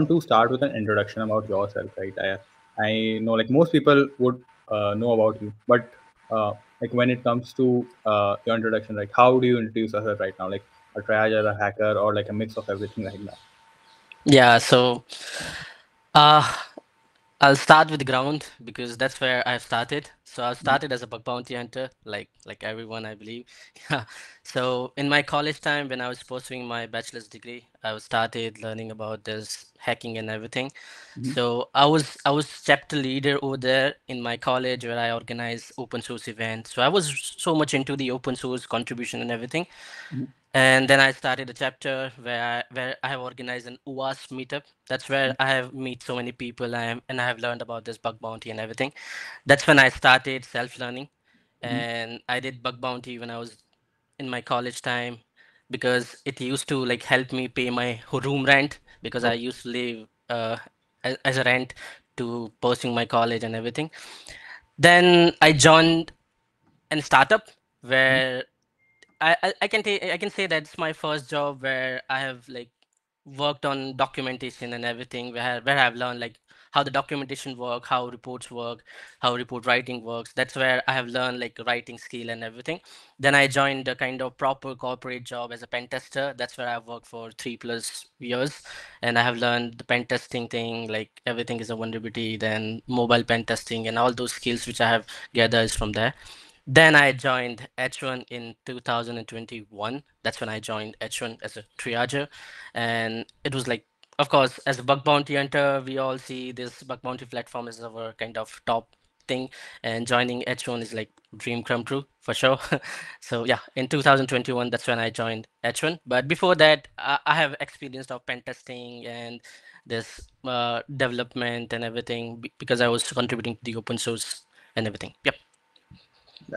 to start with an introduction about yourself, right? I know like most people would know about you, but like when it comes to your introduction, like how do you introduce yourself right now? Like a triager, a hacker, or like a mix of everything right now? Yeah, so uh, I'll start with the ground because that's where I've started. So I started as a bug bounty hunter, like everyone, I believe. Yeah. So in my college time, when I was pursuing my bachelor's degree, I was started learning about this hacking and everything. Mm-hmm. So I was chapter leader over there in my college where I organized open source events. So I was so much into the open source contribution and everything. And then I started a chapter where I have organized an UAS meetup. That's where I have meet so many people and I have learned about this bug bounty and everything. That's when I started self-learning, Mm-hmm. and I did bug bounty when I was in my college time because it used to like help me pay my room rent because I Okay. used to live as a rent to pursuing my college and everything. Then I joined a startup where I can say that's my first job where I have like worked on documentation and everything where I've learned like how the documentation work, how reports work, how report writing works. That's where I have learned like writing skill and everything. Then I joined a kind of proper corporate job as a pen tester. That's where I've worked for 3+ years, and I have learned the pen testing thing, like everything is a vulnerability, then mobile pen testing and all those skills which I have gathered is from there. Then I joined HackerOne in 2021. That's when I joined HackerOne as a triager. And it was like, of course, as a bug bounty hunter, we all see this bug bounty platform as our kind of top thing. And joining HackerOne is like dream come true for sure. So yeah, in 2021, that's when I joined HackerOne. But before that, I have experience of pen testing and this development and everything because I was contributing to the open source and everything. Yep.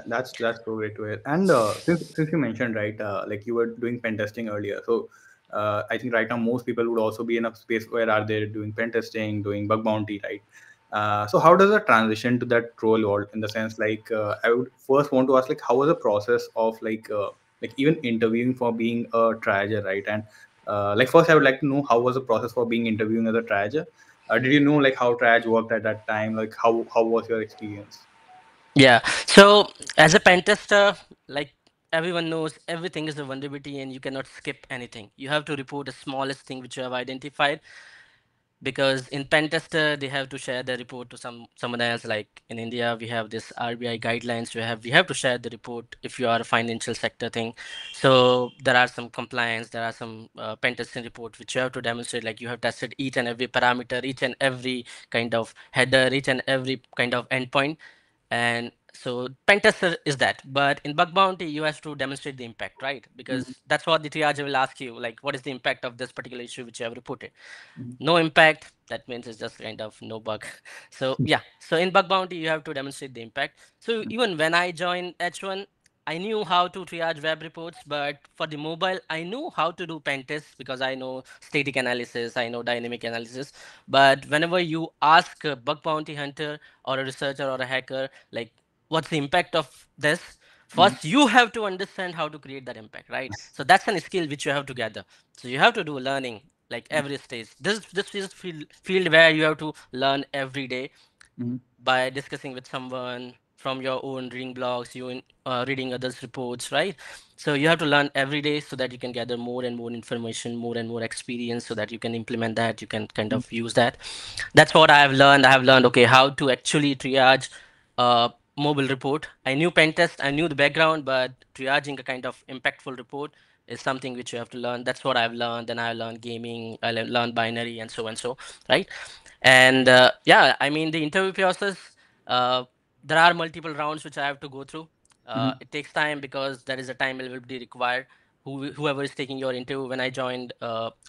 That's so great to hear. And since you mentioned right, like you were doing pen testing earlier, so I think right now most people would also be in a space where are they doing pen testing, doing bug bounty, right? So how does the transition to that role work in the sense like I would first want to ask like how was the process of like even interviewing for being a triager, right? And like first I would like to know how was the process for being interviewing as a triager. Did you know like how triage worked at that time? Like how was your experience? Yeah. So as a pen tester, like everyone knows, everything is a vulnerability and you cannot skip anything. You have to report the smallest thing which you have identified because in pen tester they have to share the report to someone else. Like in India, we have this RBI guidelines. We have to share the report if you are a financial sector thing. So there are some compliance. There are some pen testing report which you have to demonstrate. Like you have tested each and every parameter, each and every kind of header, each and every kind of endpoint, and so pen tester is that. But in bug bounty, you have to demonstrate the impact, right? Mhm, Because that's what the triage will ask you, like, what is the impact of this particular issue which you have reported? mhm, No impact, that means it's just kind of no bug. So yeah, so in bug bounty, you have to demonstrate the impact. So even when I joined H1, I knew how to triage web reports, but for the mobile, I knew how to do pen tests because I know static analysis, I know dynamic analysis. But whenever you ask a bug bounty hunter or a researcher or a hacker, like, what's the impact of this? mhm. First, you have to understand how to create that impact, right? So that's a skill which you have to gather. So you have to do learning like every stage. This is field where you have to learn every day Mhm. by discussing with someone from your own reading blogs, reading others' reports, right? So you have to learn every day so that you can gather more and more information, more and more experience, so that you can implement that. You can kind of use that. That's what I have learned. I have learned okay how to actually triage a mobile report. I knew pen test, I knew the background, but triaging a kind of impactful report is something which you have to learn. That's what I've learned. Then I learned gaming, learned binary, and so, right? And yeah, I mean the interview process. Uh, there are multiple rounds which I have to go through. Mhm. It takes time because there is a time availability required. Whoever is taking your interview, when I joined,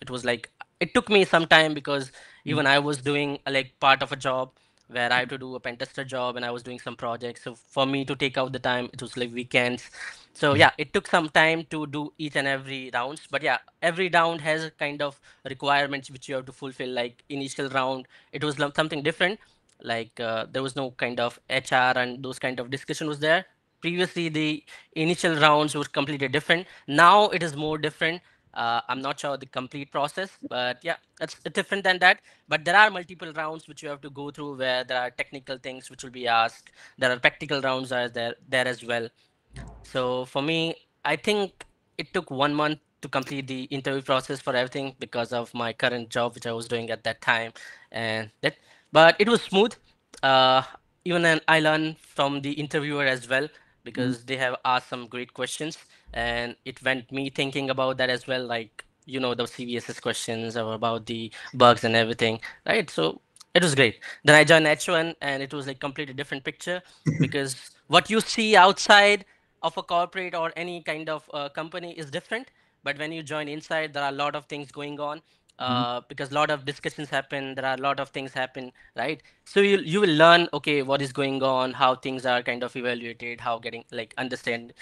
it was like it took me some time because Mhm. even I was doing like part of a job where I have to do a pen tester job and I was doing some projects. So for me to take out the time, it was like weekends. So yeah, it took some time to do each and every rounds. But yeah, every round has a kind of requirements which you have to fulfill. Like initial round, it was something different. Like there was no kind of HR and those kind of discussion was there. Previously, the initial rounds were completely different. Now it is more different. I'm not sure the complete process, but yeah, it's different than that. But there are multiple rounds which you have to go through where there are technical things which will be asked. There are practical rounds are there as well. So for me, I think it took 1 month to complete the interview process for everything because of my current job, which I was doing at that time, and that. But it was smooth. Uh, Even then, I learned from the interviewer as well Mhm. because they have asked some great questions, and it went me thinking about that as well. Like the CVSS questions or about the bugs and everything, right? So it was great. Then I joined H1, and it was like completely different picture because what you see outside of a corporate or any kind of company is different, but when you join inside there are a lot of things going on, Mhm. because a lot of discussions happen, there are a lot of things happen, right? So you will learn, okay, what is going on, how things are kind of evaluated, how getting like understand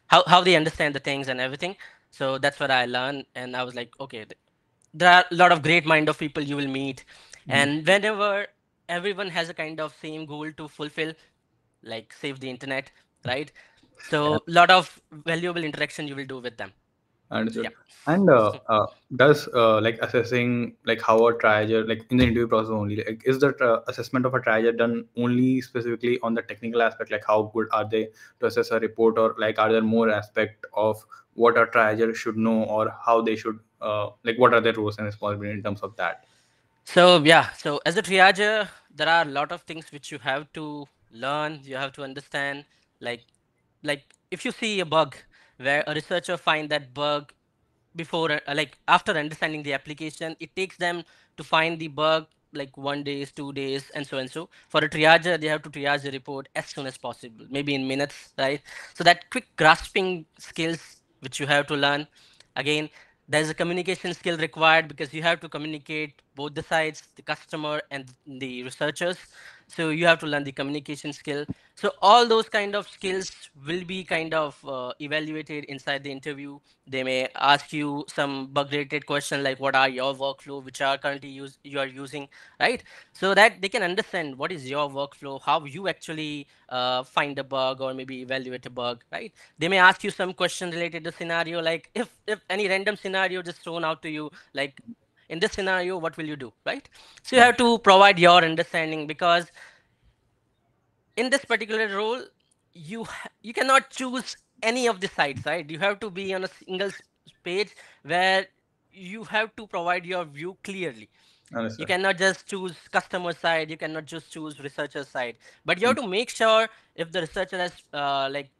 how they understand the things and everything. So that's what I learned, and I was like, okay, there are a lot of great mind of people you will meet, Mhm. and whenever everyone has a kind of same goal to fulfill, like save the internet, right? Yeah. So a lot of valuable interaction you will do with them. So Understood. yeah. And does like assessing like how a triager like in the interview process only, like is the assessment of a triager done only specifically on the technical aspect, like how good are they to assess a report, or like are there more aspect of what a triager should know, or how they should like what are their roles and responsibility in terms of that? So yeah, so as a triager, there are a lot of things which you have to learn, you have to understand. Like like if you see a bug where a researcher find that bug before like after understanding the application, it takes them to find the bug like 1 days, 2 days, and so. For a triager, they have to triage the report as soon as possible, maybe in minutes, right? So that quick grasping skills which you have to learn. Again, there's a communication skill required because you have to communicate both the sides, the customer and the researchers. So you have to learn the communication skill. So all those kind of skills will be kind of evaluated inside the interview. They may ask you some bug related question like what are your workflow which are currently you are using, right? So that they can understand what is your workflow, how you actually find a bug or maybe evaluate a bug, right? They may ask you some question related to scenario, like if any random scenario just thrown out to you, like in this scenario what will you do, right? So you Yeah. have to provide your understanding because in this particular role you cannot choose any of the sides, right? You have to be on a single page where you have to provide your view clearly. You Understood. cannot just choose customer side, you cannot just choose researcher side, but you have to make sure if the researcher has like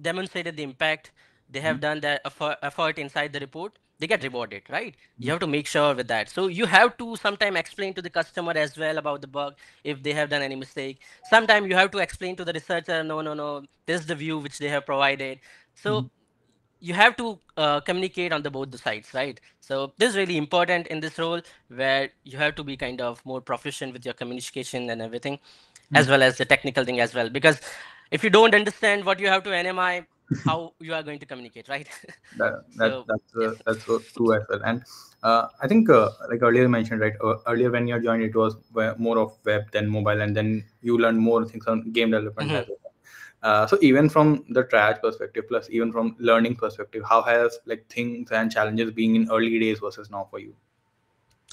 demonstrated the impact, they have Mhm. done their effort inside the report, they get rewarded, right? You Mhm. have to make sure with that. So you have to sometime explain to the customer as well about the bug if they have done any mistake. Sometime you have to explain to the researcher, no, no, no, this is the view which they have provided. So Mhm. you have to communicate on the both the sides, right? So this is really important in this role where you have to be kind of more proficient with your communication and everything, as Mhm. well as the technical thing as well, because if you don't understand what you have to NMI, how you are going to communicate, right? So yeah. That's so true as well. And I think like earlier you mentioned, right? Earlier when you joined, it was more of web than mobile, and then you learned more things on game development Mhm. as well. So even from the triage perspective, plus even from learning perspective, how has like things and challenges being in early days versus now for you?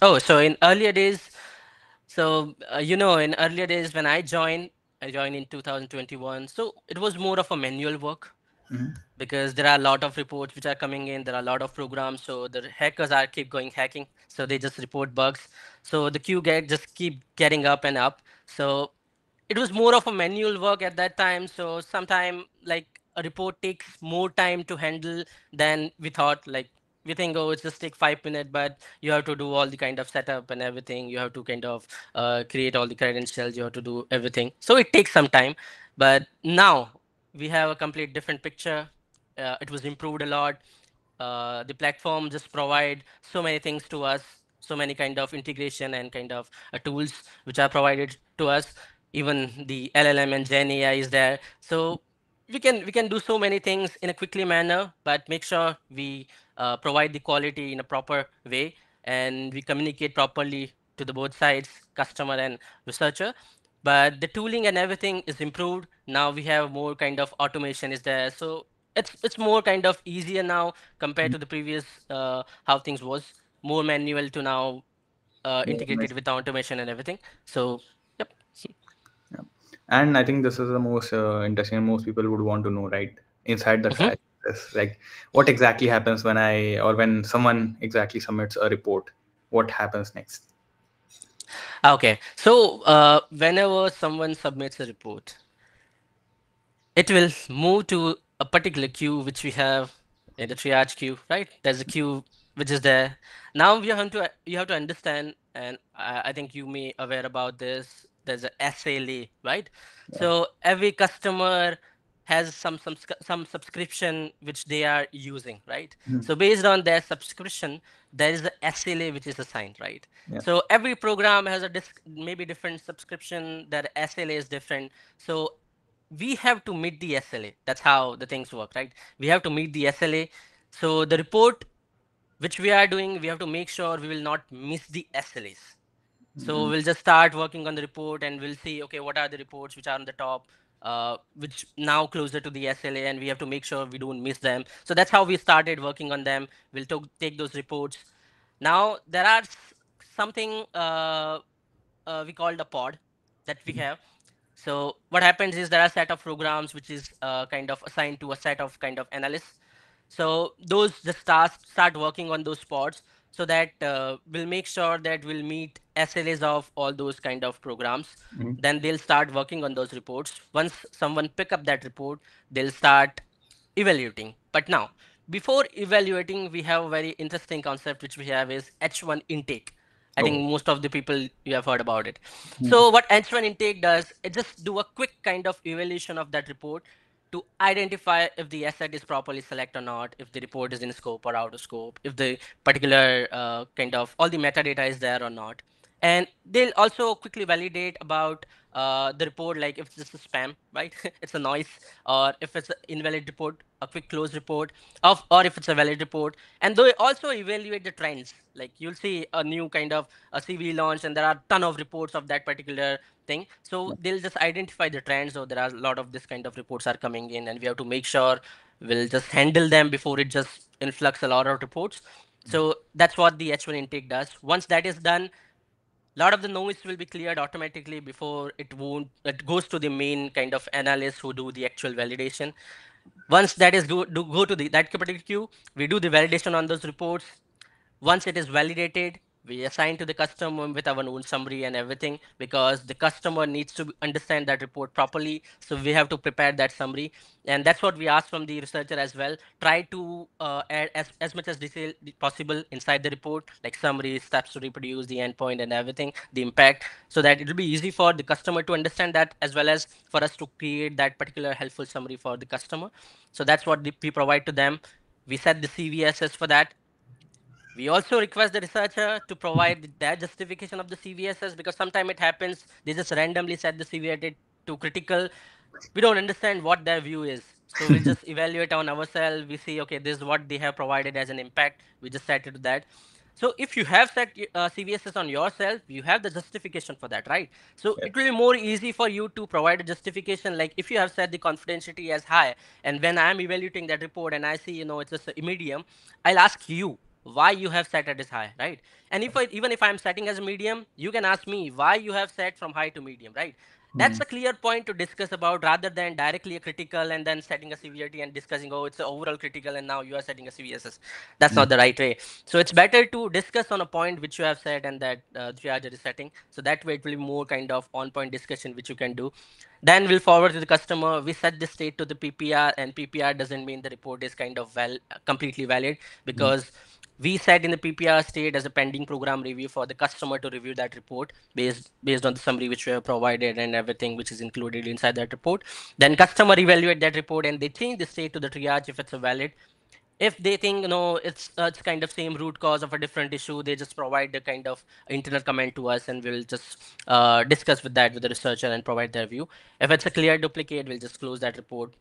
Oh, so in earlier days, so in earlier days when I joined in 2021, so it was more of a manual work Mhm. because there are a lot of reports which are coming in, there are a lot of programs, so the hackers are keep going hacking, so they just report bugs, so the queue get just keep getting up and up. So it was more of a manual work at that time, so sometime like a report takes more time to handle than we thought. Like we think, oh, it's just take 5 minutes, but you have to do all the kind of setup and everything, you have to kind of create all the credentials, you have to do everything, so it takes some time. But now we have a complete different picture. It was improved a lot. The platform just provide so many things to us, so many kind of integration and kind of tools which are provided to us. Even the LLM and Gen AI is there, so we can do so many things in a quickly manner, but make sure we provide the quality in a proper way, and we communicate properly to the both sides, customer and researcher. But the tooling and everything is improved now, we have more kind of automation is there, so it's more kind of easier now compared to the previous how things was more manual to now More integrated with automation and everything. So yep. Yeah. And I think this is the most interesting, and most people would want to know, right? Inside the Mhm. triage process, like what exactly happens when when someone exactly submits a report, what happens next? Okay, so whenever someone submits a report, it will move to a particular queue which we have in the triage queue, right? There's a queue which is there. Now you have to understand, and I think you may aware about this. There's a SLA, right? Yeah. So every customer has some subscription which they are using, right? Mhm. So based on their subscription, there is a SLA which is assigned, right? Yeah. So every program has a maybe different subscription. That SLA is different. So we have to meet the SLA. That's how the things work, right? We have to meet the SLA. So the report which we are doing, we have to make sure we will not miss the SLAs. So Mhm. we'll just start working on the report and we'll see, okay, what are the reports which are on the top, which now closer to the SLA, and we have to make sure we don't miss them. So that's how we started working on them. We'll take those reports. Now there are something we called a pod that we have. So what happens is there are a set of programs which is kind of assigned to a set of kind of analysts. So those just start working on those pods so that we'll make sure that we'll meet SLAs of all those kind of programs. Mhm. Then they'll start working on those reports. Once someone pick up that report, they'll start evaluating. But now, before evaluating, we have a very interesting concept which we have is H1 intake. I Oh. think most of the people you have heard about it. Mhm. So what H1 intake does, it just do a quick kind of evaluation of that report to identify if the asset is properly select or not, if the report is in scope or out of scope, if the particular kind of all the metadata is there or not. And they'll also quickly validate about the report, like if it's just a spam, right? It's a noise, or if it's an invalid report, a quick close report, or if it's a valid report. And they also evaluate the trends. Like you'll see a new kind of a CV launch, and there are ton of reports of that particular thing. So they'll just identify the trends. So there are a lot of this kind of reports are coming in, and we have to make sure we'll just handle them before it just influx a lot of reports. So that's what the H1 intake does. Once that is done, a lot of the noise will be cleared automatically before it goes to the main kind of analysts who do the actual validation. Once that is go to the that particular queue, we do the validation on those reports. Once it is validated, we assign to the customer with our own summary and everything, because the customer needs to understand that report properly. So we have to prepare that summary. And that's what we ask from the researcher as well. Try to add as much as detail possible inside the report, like summary, steps to reproduce, the endpoint and everything, the impact, so that it will be easy for the customer to understand that, as well as for us to create that particular helpful summary for the customer. So that's what we provide to them. We set the CVSS for that. We also request the researcher to provide their justification of the CVSS, because sometimes it happens they just randomly set the CVSS to critical. We don't understand what their view is. So we'll just evaluate on ourselves. We see, okay, this is what they have provided as an impact. We just set it to that. So if you have set CVSS on yourself, you have the justification for that, right? So Yes. it will be more easy for you to provide a justification. Like if you have set the confidentiality as high, and when I'm evaluating that report and I see, it's just a medium, I'll ask you why you have set it as high, right? And even if I'm setting as a medium, you can ask me why you have set from high to medium, right? That's Mhm. a clear point to discuss about, rather than directly a critical and then setting a severity and discussing, oh, it's a overall critical and now you are setting a CVSS. That's Yeah. not the right way. So it's better to discuss on a point which you have set and that triager is setting. So that way it will be more kind of on point discussion which you can do. Then we'll forward to the customer. We set the state to the PPR, and PPR doesn't mean the report is kind of completely valid, Mhm. because we set in the PPR state as a pending program review for the customer to review that report based on the summary which we have provided and everything which is included inside that report. Then customer evaluate that report and they change the state to the triage if it's a valid. If they think it's kind of same root cause of a different issue, they just provide the kind of internal comment to us, and we'll just discuss with that with the researcher and provide their view. If it's a clear duplicate, we'll just close that report.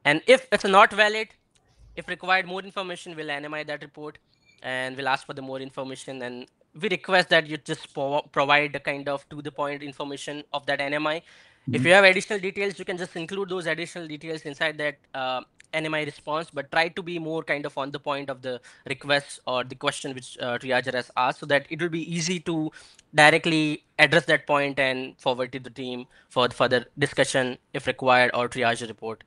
And if it's not valid, if required more information, we'll anonymize that report and we'll ask for the more information. And we request that you just provide the kind of to the point information of that NMI. If Mhm. you have additional details, you can just include those additional details inside that NMI response, but try to be more kind of on the point of the request or the question which Triager has asked, so that it will be easy to directly address that point and forward to the team for the further discussion if required, or triage report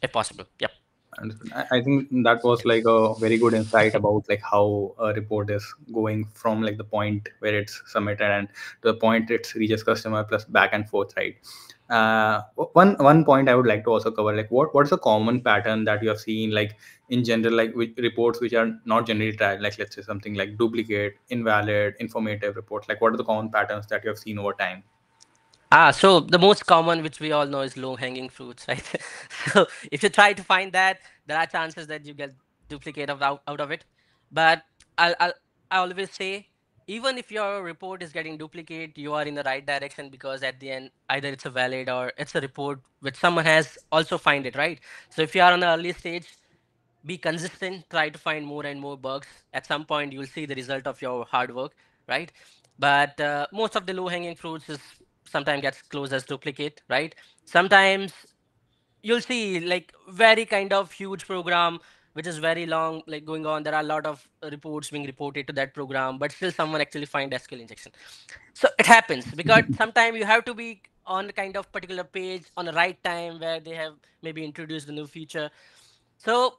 if possible. Yep. Understood. I think that was like a very good insight about like how a report is going from like the point where it's submitted and to the point it reaches customer plus back and forth, right? One point I would like to also cover, like what's a common pattern that you have seen, like in general, like with reports which are not generally tried, like let's say something like duplicate, invalid, informative reports. Like what are the common patterns that you have seen over time? So the most common, which we all know, is low-hanging fruits, right? So if you try to find that, there are chances that you get duplicate out of it. But I'll I always say, even if your report is getting duplicate, you are in the right direction, because at the end, either it's a valid or it's a report which someone has also find it, right? So if you are on the early stage, be consistent, try to find more and more bugs. At some point you'll see the result of your hard work, right? But most of the low hanging fruits is sometimes gets closed as duplicate, right? Sometimes you'll see like very kind of huge program which is very long, like going on, there are a lot of reports being reported to that program, but still someone actually find SQL injection. So it happens because sometimes you have to be on kind of particular page on the right time where they have maybe introduced a new feature. So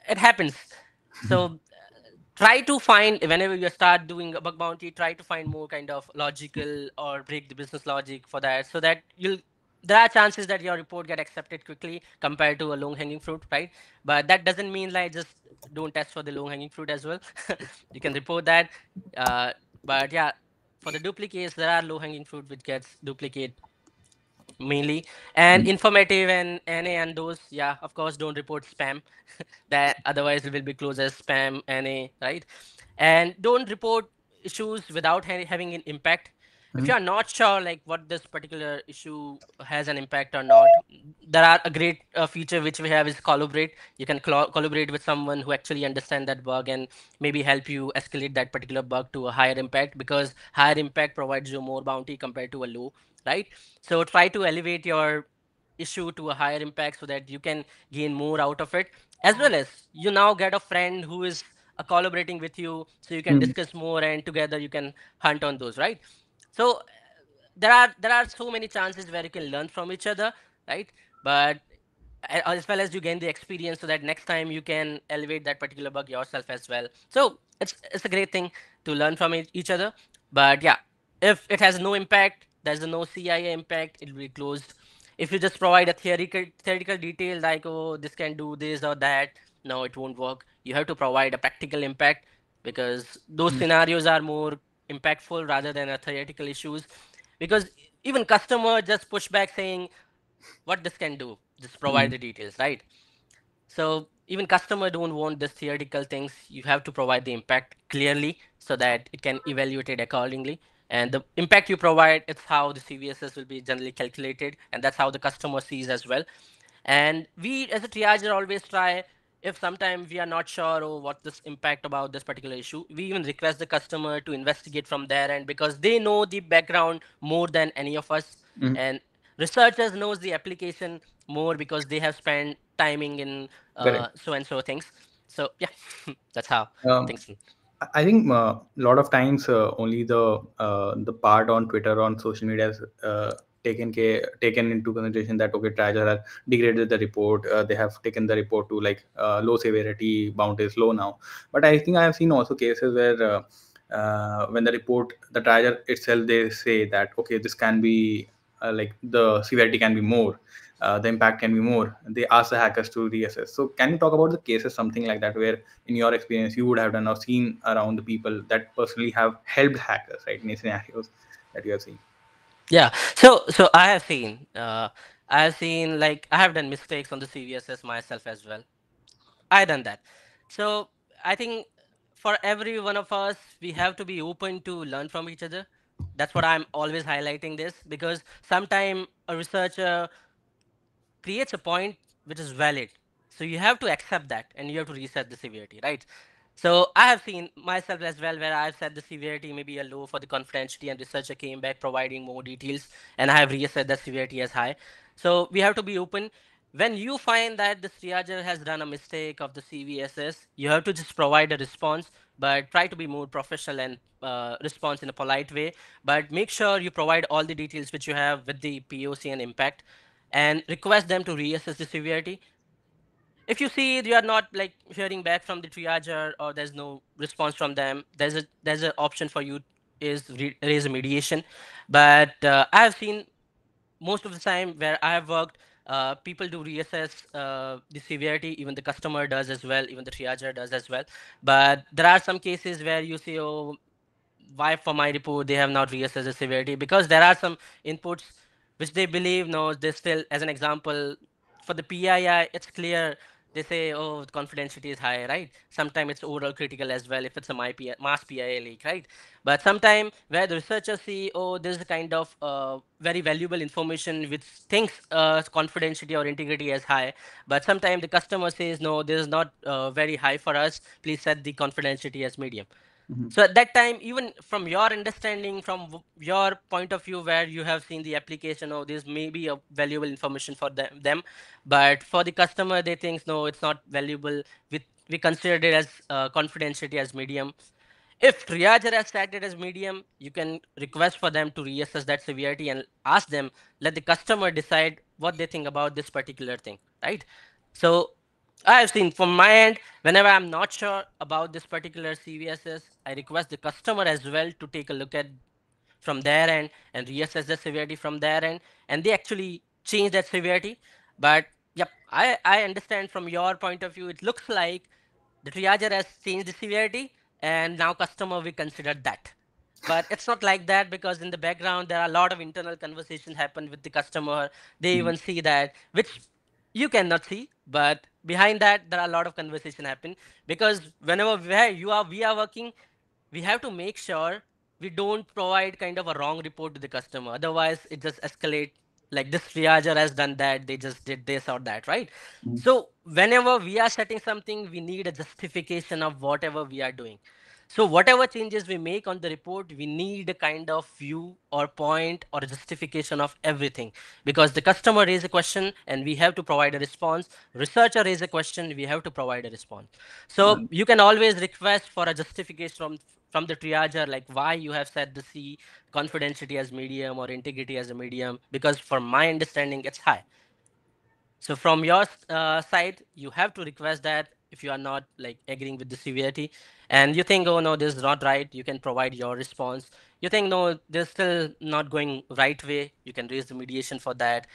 it happens. So try to find, whenever you start doing a bug bounty, try to find more kind of logical or break the business logic for that, so that you'll, there are chances that your report get accepted quickly compared to a long hanging fruit, right? But that doesn't mean like just don't test for the long hanging fruit as well. You can report that. uh, but yeah, for the duplicates, there are low hanging fruit which gets duplicate mainly, and informative and NA and those, yeah, of course, don't report spam. That otherwise it will be closed as spam NA, right? And don't report issues without having an impact. If you are not sure like what this particular issue has an impact or not, there are a great feature which we have is collaborate. You can collaborate with someone who actually understand that bug and maybe help you escalate that particular bug to a higher impact, because higher impact provides you more bounty compared to a low, right? So try to elevate your issue to a higher impact so that you can gain more out of it, as well as you now get a friend who is collaborating with you, so you can Mhm. discuss more and together you can hunt on those, right? So there are so many chances where you can learn from each other, right? But as well as you gain the experience, so that next time you can elevate that particular bug yourself as well. So it's a great thing to learn from each other. But yeah, if it has no impact, there's no CIA impact, it will be closed. If you just provide a theoretical detail like, oh, this can do this or that, no, it won't work. You have to provide a practical impact, because those scenarios are more impactful rather than a theoretical issues. Because even customer just push back saying what this can do, just provide Mhm. the details, right? So even customer don't want this theoretical things, you have to provide the impact clearly so that it can evaluate it accordingly. And the impact you provide, it's how the CVSS will be generally calculated, and that's how the customer sees as well. And we as a triager always try, if sometimes we are not sure or what this impact about this particular issue, we even request the customer to investigate from their end, because they know the background more than any of us. Mhm. And researchers knows the application more because they have spent timing in Correct. so and so things. So yeah, that's how Um, things. I think a lot of times only the part on Twitter on social media has taken into consideration that okay, Triager has degraded the report. They have taken the report to like low severity, bounty is low now. But I think I have seen also cases where when the report, the Triager itself, they say that okay, this can be like the severity can be more, the impact can be more. They ask the hackers to reassess. So can you talk about the cases, something like that, where in your experience you would have done or seen around the people that personally have helped hackers, right, in these scenarios that you have seen? Yeah. So I have seen like I have done mistakes on the CVSS myself as well. I done that. So I think for every one of us, we have to be open to learn from each other. That's what I'm always highlighting this, because sometime a researcher creates a point which is valid. So you have to accept that and you have to reset the severity, right? So I have seen myself as well where I've set the severity maybe a low for the confidentiality, and researcher came back providing more details and I have reset the severity as high. So we have to be open. When you find that the triager has done a mistake of the CVSS, you have to just provide a response, but try to be more professional and response in a polite way. But make sure you provide all the details which you have with the POC and impact, and request them to reassess the severity. If you see you are not like hearing back from the triager or there's no response from them, there's an option for you is raise a mediation. But I have seen most of the time where I have worked, people do reassess the severity. Even the customer does as well. Even the triager does as well. But there are some cases where you see, oh, why for my report they have not reassessed the severity, because there are some inputs which they believe no, they still, as an example, for the PII it's clear, they say oh the confidentiality is high, right? Sometimes it's overall critical as well if it's a mass PII leak, right? But sometimes where the researchers see oh there's a kind of very valuable information which thinks confidentiality or integrity as high, but sometimes the customer says no, this is not very high for us, please set the confidentiality as medium. Mhm. So at that time, even from your understanding, from your point of view, where you have seen the application, oh, this may be a valuable information for them, but for the customer, they think no, it's not valuable. We considered it as confidentiality as medium. If Triager has set it as medium, you can request for them to reassess that severity and ask them, let the customer decide what they think about this particular thing, right? So I have seen from my end, whenever I'm not sure about this particular CVSS, I request the customer as well to take a look at from their end and reassess the severity from their end, and they actually change that severity. But yep, I understand from your point of view, it looks like the triager has changed the severity and now customer we consider that, but it's not like that, because in the background there are a lot of internal conversation happen with the customer. They Mhm. even see that which you cannot see, but behind that there are a lot of conversation happen, because whenever we are working, we have to make sure we don't provide kind of a wrong report to the customer, otherwise it just escalate, like this triager has done that, they just did this or that, right? Mhm. So whenever we are setting something, we need a justification of whatever we are doing. So whatever changes we make on the report, we need a kind of view or point or a justification of everything, because the customer raise a question and we have to provide a response. Researcher raise a question, we have to provide a response. So Uh, you can always request for a justification from the triager, like why you have set the C confidentiality as medium or integrity as a medium, because for my understanding it's high. So from your side, you have to request that if you are not like agreeing with the severity, and you think, oh no, this is not right, you can provide your response. You think no, this is still not going right way, you can raise the mediation for that.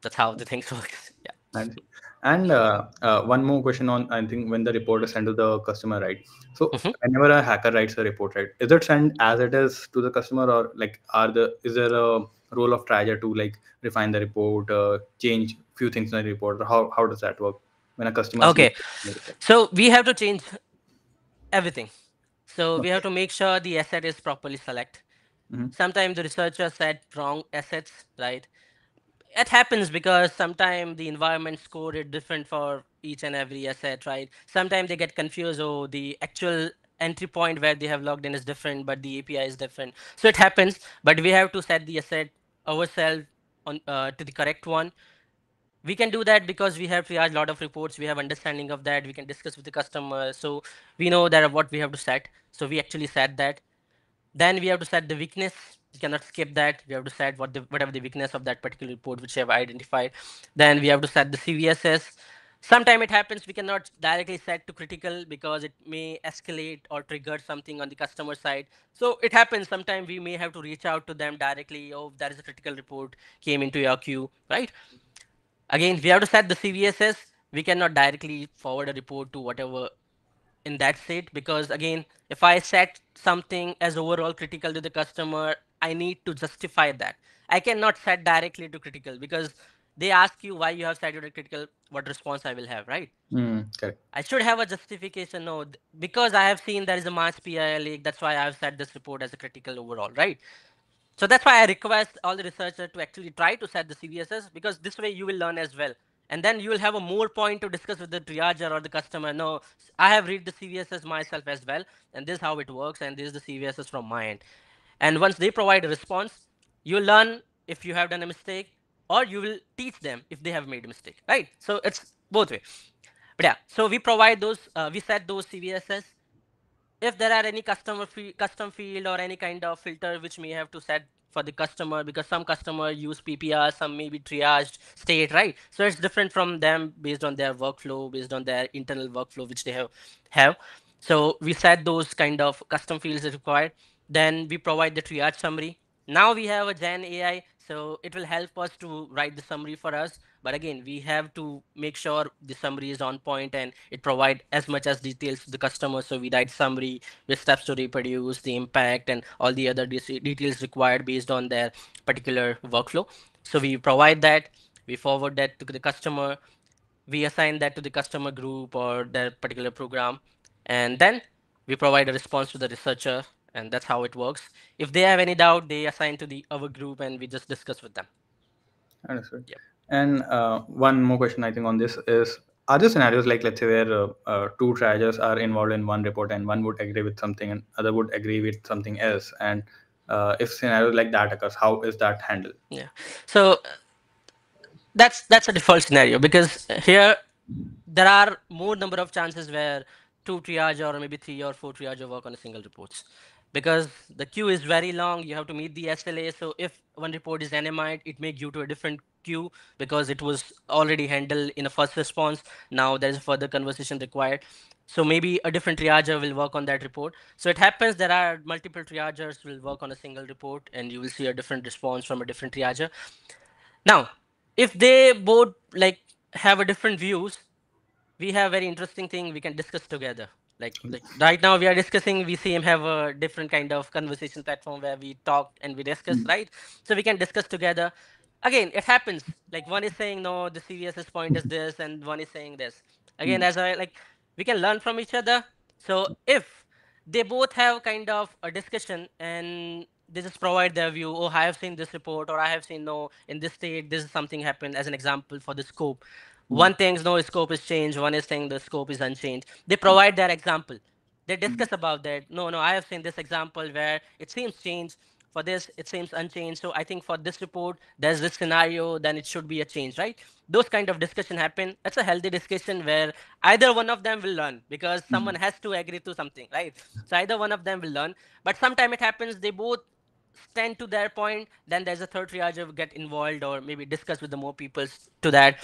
That's how the things works. Yeah. And one more question on, I think, when the report is sent to the customer, right? So Mhm. whenever a hacker writes a report, right, is it sent as it is to the customer, or like is there a role of triager to like refine the report, change few things in the report? Or how does that work when a customer sees Okay. the report? So we have to change everything. So we have Okay. to make sure the asset is properly select. Mm-hmm. Sometimes the researcher said wrong assets, right? It happens because sometimes the environment score is different for each and every asset, right? Sometimes they get confused, oh, the actual entry point where they have logged in is different, but the API is different. So it happens, but we have to set the asset ourselves on to the correct one. We can do that because we have triaged a lot of reports, we have understanding of that, we can discuss with the customer, so we know that what we have to set. So we actually set that. Then we have to set the weakness. We cannot skip that. We have to set whatever the weakness of that particular report which we have identified. Then we have to set the CVSS. Sometimes it happens we cannot directly set to critical because it may escalate or trigger something on the customer side. So it happens sometimes we may have to reach out to them directly. Oh, there is a critical report came into your queue, right? Again, we have to set the CVSS. We cannot directly forward a report to whatever in that state, because again, if I set something as overall critical to the customer, I need to justify that. I cannot set directly to critical because they ask you why you have set it to critical, what response I will have, right? Mm, correct. I should have a justification. No, because I have seen there is a mass PI leak, that's why I have set this report as a critical overall, right? So that's why I request all the researchers to actually try to set the CVSS, because this way you will learn as well. And then you will have a more point to discuss with the triager or the customer. No, I have read the CVSS myself as well, and this is how it works, and this is the CVSS from my end. And once they provide a response, you learn if you have done a mistake. or you will teach them if they have made a mistake, right? So it's both way. But yeah, so we provide those, we set those CVSS. If there are any custom field or any kind of filter which may have to set for the customer, because some customer use PPR, some may be triaged state, right? So it's different from them based on their workflow, based on their internal workflow which they have. So we set those kind of custom fields as required. Then we provide the triage summary. Now we have a Gen AI, so it will help us to write the summary for us. But again, we have to make sure the summary is on point and it provide as much as details to the customer. So we write summary with steps to reproduce, the impact, and all the other details required based on their particular workflow. So we provide that, we forward that to the customer, we assign that to the customer group or their particular program, and then we provide a response to the researcher, and that's how it works. If they have any doubt, they assign to the other group and we just discuss with them. Understood. Yep. And one more question I think on this is: are there scenarios like, let's say, where two triagers are involved in one report and one would agree with something and other would agree with something else? And if scenarios like that occurs, how is that handled? Yeah. So that's a default scenario, because here there are more number of chances where two triage or maybe three or four triage work on a single reports, because the queue is very long. You have to meet the SLA. So if one report is NMI'd, it may give to a different queue because it was already handled in a first response. Now there is further conversation required. So maybe a different triager will work on that report. So it happens there are multiple triagers will work on a single report, and you will see a different response from a different triager. Now, if they both like have a different views, we have very interesting thing we can discuss together. Like right now we are discussing, we see him have a different kind of conversation platform where we talk and we discuss, right? So we can discuss together. Again, it happens. Like one is saying no, the CVSS point is this, and one is saying this. Again, as I like, we can learn from each other. So if they both have kind of a discussion and they just provide their view, oh, I have seen this report, or I have seen, no, in this state this is something happened, as an example for the scope. One thinks no, scope is changed, one is saying the scope is unchanged. They provide their example, they discuss about that. No, no, I have seen this example where it seems changed, for this it seems unchanged, so I think for this report there's this scenario, then it should be a change, right? Those kind of discussion happen. That's a healthy discussion where either one of them will learn, because someone has to agree to something, right? So either one of them will learn. But sometimes it happens they both stand to their point, then there's a third triage will get involved or maybe discuss with the more people to that.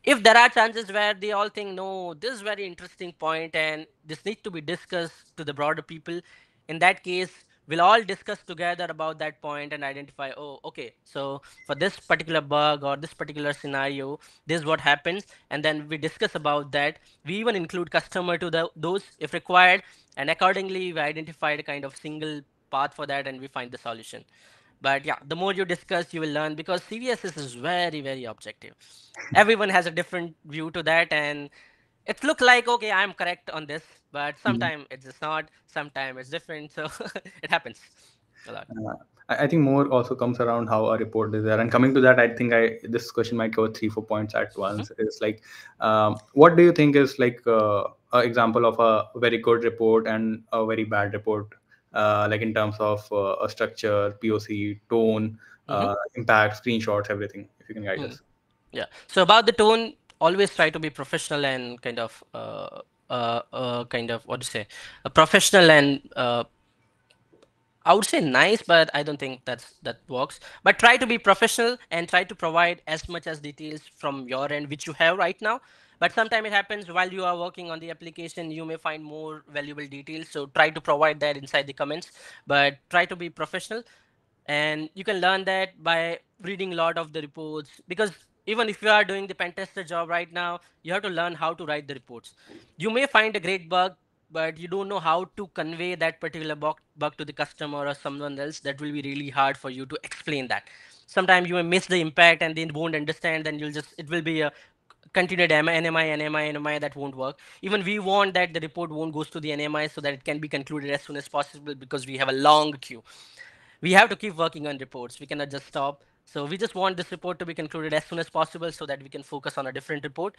If there are chances where they all think no, this is very interesting point and this needs to be discussed to the broader people, in that case we'll all discuss together about that point and identify, oh, okay, so for this particular bug or this particular scenario, this is what happens, and then we discuss about that. We even include customer to those if required, and accordingly we identified a kind of single path for that and we find the solution. But yeah, the more you discuss, you will learn, because CVSS is very, very objective. Everyone has a different view to that, and it look like, okay, I'm correct on this, but sometimes it's just not, sometimes it's different. So it happens a lot. Uh, I think more also comes around how a report is there. And coming to that, I think this question might cover 3 4 points at Mhm. once. It's like, what do you think is like an example of a very good report and a very bad report, like in terms of a structure, POC, tone, Mhm. impact, screenshots, everything. If you can guide Mm. us. Yeah. So about the tone, always try to be professional and kind of what to say, a professional and I would say nice, but I don't think that works. But try to be professional and try to provide as much as details from your end, which you have right now. But sometimes it happens while you are working on the application, you may find more valuable details. So try to provide that inside the comments, but try to be professional. And you can learn that by reading a lot of the reports, because even if you are doing the pen tester job right now, you have to learn how to write the reports. You may find a great bug, but you don't know how to convey that particular bug to the customer or someone else. That will be really hard for you to explain that. Sometimes you may miss the impact and they won't understand, then you'll just, it will be a continued NMI, that won't work. Even we want that the report won't goes to the NMI so that it can be concluded as soon as possible, because we have a long queue. We have to keep working on reports. We cannot just stop. So we just want this report to be concluded as soon as possible so that we can focus on a different report.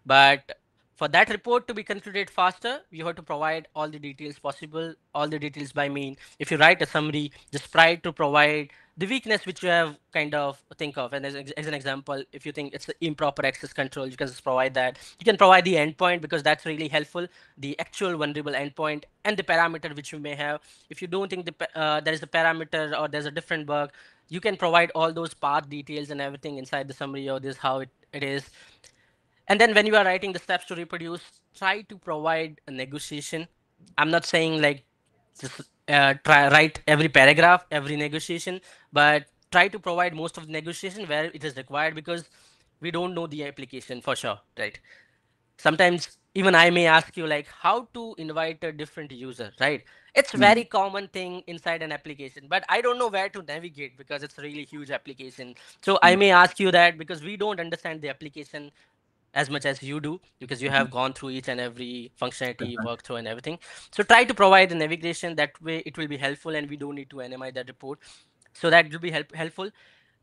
But for that report to be concluded faster, you have to provide all the details possible. All the details by mean, if you write a summary, just try to provide the weakness which you have kind of think of, and as an example, if you think it's the improper access control, you can just provide that. You can provide the endpoint because that's really helpful, the actual vulnerable endpoint and the parameter which you may have. If you don't think there is a parameter or there's a different bug, you can provide all those path details and everything inside the summary, or this how it is. And then when you are writing the steps to reproduce, try to provide a negotiation. I'm not saying like just try write every paragraph, every negotiation, but try to provide most of the negotiation where it is required, because we don't know the application for sure, right? Sometimes even I may ask you like how to invite a different user, right? It's very Mm, common thing inside an application, but I don't know where to navigate because it's a really huge application. So I mm, may ask you that because we don't understand the application as much as you do, because you mm, have gone through each and every functionality, definitely. worked through and everything. So try to provide the navigation, that way it will be helpful and we don't need to anonymize that report. So that will be helpful.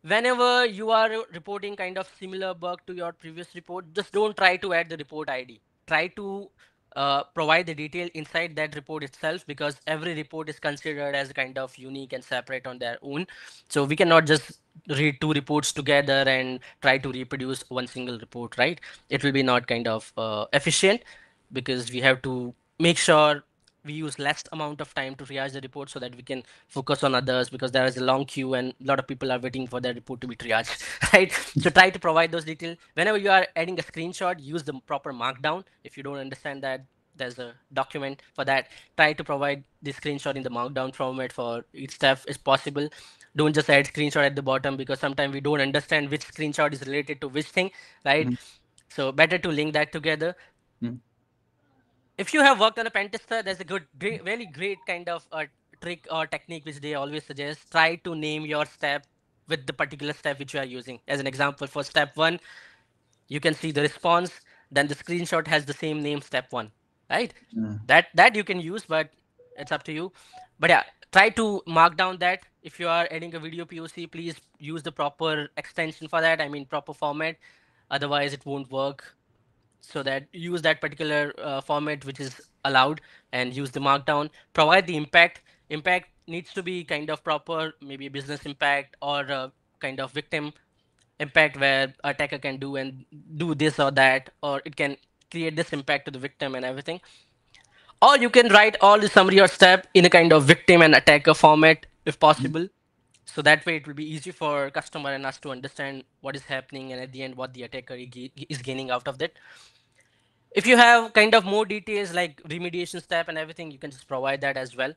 Whenever you are reporting kind of similar bug to your previous report, just don't try to add the report ID. Try to provide the detail inside that report itself, because every report is considered as kind of unique and separate on their own. So we cannot just read two reports together and try to reproduce one single report, right? It will be not kind of efficient, because we have to make sure we use less amount of time to triage the report so that we can focus on others, because there is a long queue and a lot of people are waiting for their report to be triaged. Right? So try to provide those details. Whenever you are adding a screenshot, use the proper markdown. If you don't understand that, there's a document for that. Try to provide the screenshot in the markdown format for each step if possible. Don't just add screenshot at the bottom, because sometimes we don't understand which screenshot is related to which thing, right? Mm, So better to link that together. mm, If you have worked on a pen tester, there's a really great kind of trick or technique which they always suggest. Try to name your step with the particular step which you are using. As an example, for step one, you can see the response. Then the screenshot has the same name, step one, right? mm, That you can use, but it's up to you. But yeah, try to mark down that. If you are adding a video POC, please use the proper extension for that. I mean, proper format. Otherwise, it won't work. So that use that particular format which is allowed, and use the markdown. Provide the impact needs to be kind of proper, maybe business impact or kind of victim impact, where attacker can do and do this or that, or it can create this impact to the victim and everything. Or you can write all the summary or step in a kind of victim and attacker format if mm, possible. So that way it will be easy for customer and us to understand what is happening, and at the end what the attacker is gaining out of that. If you have kind of more details like remediation step and everything, you can just provide that as well.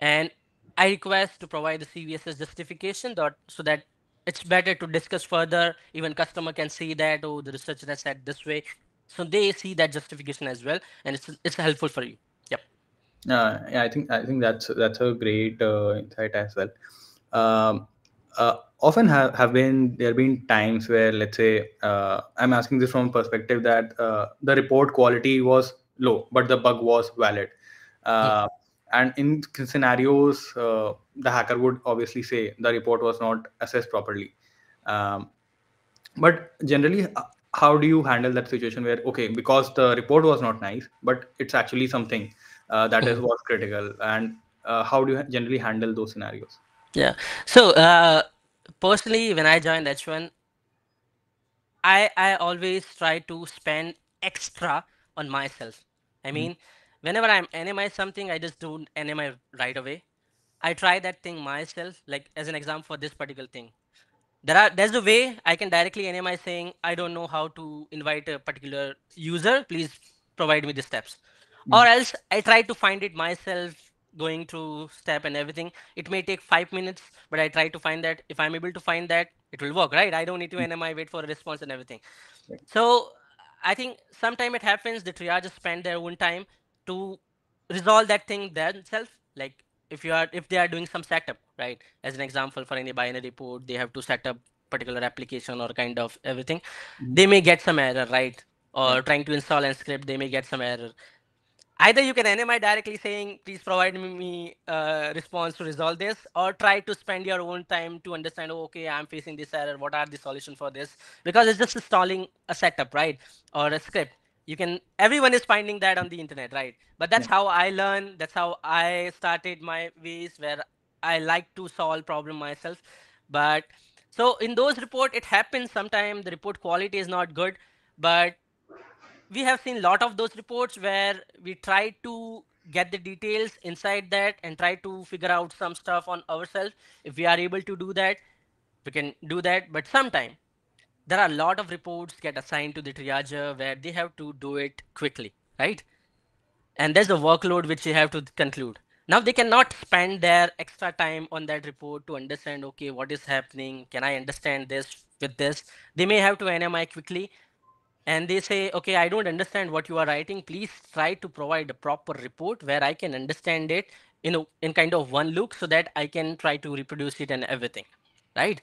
And I request to provide the CVSS justification so that it's better to discuss further. Even customer can see that, oh, the researcher has said this way. So they see that justification as well, and it's helpful for you. Yep. yeah, I think that's a great insight as well. Um, Often have been there been times where, let's say, I'm asking this from perspective that the report quality was low, but the bug was valid. Hmm. Uh, and in scenarios, the hacker would obviously say the report was not assessed properly. Um, but generally, how do you handle that situation where, okay, because the report was not nice, but it's actually something that is Mhm. was critical, and how do you generally handle those scenarios? Yeah. So personally, when I joined H1, I always try to spend extra on myself. I Mm, mean, whenever I'm animize something, I just don't animize right away. I try that thing myself. Like as an example for this particular thing, there's a way I can directly animize saying I don't know how to invite a particular user. Please provide me the steps, or mm, else I try to find it myself, going through step and everything. It may take 5 minutes, but I try to find that. If I'm able to find that, it will work, right? I don't need to mm, NMI, wait for a response and everything. right. So I think sometime it happens the triagers spend their own time to resolve that thing themselves. Like if they are doing some setup, right? As an example, for any binary report, they have to set up particular application or kind of everything. Mhm. They may get some error, right? Yeah. Or trying to install and script, they may get some error. Either you can NMI directly saying, please provide me response to resolve this, or try to spend your own time to understand, oh, okay, I'm facing this error. What are the solution for this? Because it's just installing a setup, right? Or a script. Everyone is finding that on the internet, right? But that's Yeah. how I learn. That's how I started my ways where I like to solve problem myself. But so in those report, it happens sometimes the report quality is not good, but we have seen a lot of those reports where we try to get the details inside that and try to figure out some stuff on ourselves. If we are able to do that, we can do that. But sometimes there are a lot of reports get assigned to the triager where they have to do it quickly, right? And there's a workload which they have to conclude. Now they cannot spend their extra time on that report to understand, okay, what is happening, can I understand this with this. They may have to nmi quickly, and they say, okay, I don't understand what you are writing, please try to provide a proper report where I can understand it in kind of one look, so that I can try to reproduce it and everything, right?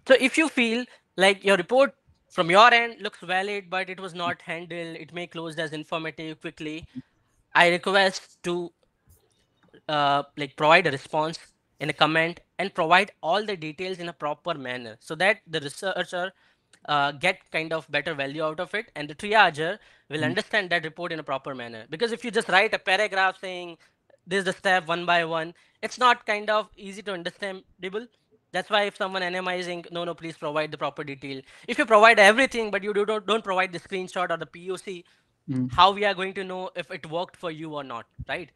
So if you feel like your report from your end looks valid but it was not handled, it may closed as informative quickly, I request to like provide a response in a comment and provide all the details in a proper manner, so that the researcher get kind of better value out of it, and the triager will understand that report in a proper manner. Because if you just write a paragraph saying this is the step one by one, it's not kind of easy to understandable. That's why if someone NMizing, no, no, please provide the proper detail. If you provide everything but you don't provide the screenshot or the POC, Mm. how we are going to know if it worked for you or not, right?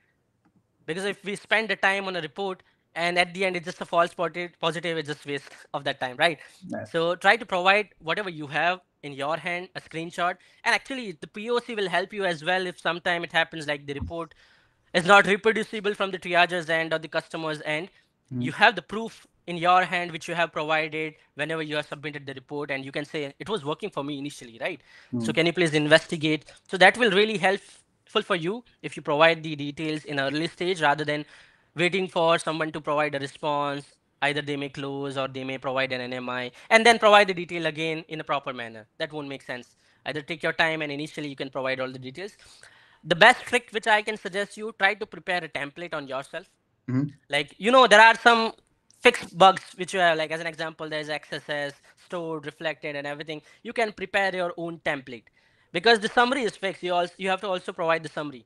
Because if we spend the time on a report and at the end it's just a false positive, it's just waste of that time, right? Yes. So try to provide whatever you have in your hand, a screenshot. And actually the POC will help you as well if sometime it happens like the report is not reproducible from the triager's end or the customer's end. Mm. You have the proof in your hand which you have provided whenever you have submitted the report, and you can say it was working for me initially, right? So Mm. can you please investigate? So that will really helpful for you if you provide the details in early stage rather than waiting for someone to provide a response. Either they may close or they may provide an NMI and then provide the detail again in a proper manner. That won't make sense. Either take your time and initially you can provide all the details. The best trick which I can suggest you, try to prepare a template on yourself. Mm. Like, there are some fixed bugs which you have, like as an example, there's XSS, stored, reflected, and everything. You can prepare your own template because the summary is fixed. You have to also provide the summary.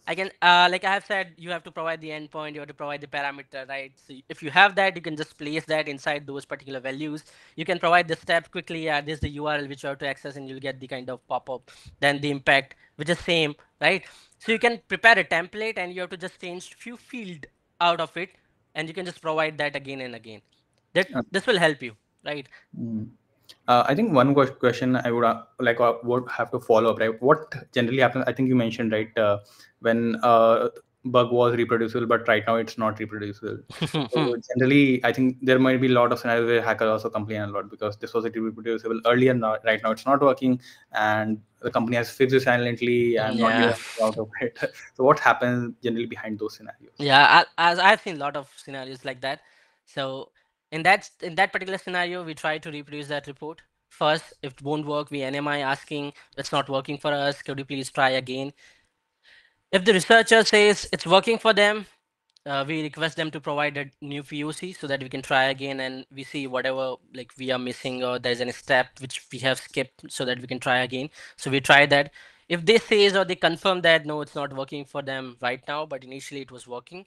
I can, like I have said, you have to provide the endpoint, you have to provide the parameter, right? So if you have that, you can just place that inside those particular values. You can provide the step quickly. This is the URL which you have to access, and you'll get the kind of pop-up. Then the impact, which is same, right? So you can prepare a template, and you have to just change few field out of it, and you can just provide that again and again. That this will help you, right? Mm. I think one question I would would have to follow up, right? What generally happens? I think you mentioned, right, when bug was reproducible, but right now it's not reproducible. So generally, I think there might be a lot of scenarios where hackers also complain a lot because this was reproducible earlier. Now, right now, it's not working, and the company has fixed it silently and not given Yeah. anything out of it. So what happens generally behind those scenarios? Yeah, as I've seen a lot of scenarios like that. So in that particular scenario, we try to reproduce that report. First, if it won't work, we NMI asking it's not working for us. Could you please try again? If the researcher says it's working for them, we request them to provide a new POC so that we can try again and we see whatever like we are missing or there's any step which we have skipped so that we can try again. So we try that. If they says or they confirm that no, it's not working for them right now, but initially it was working,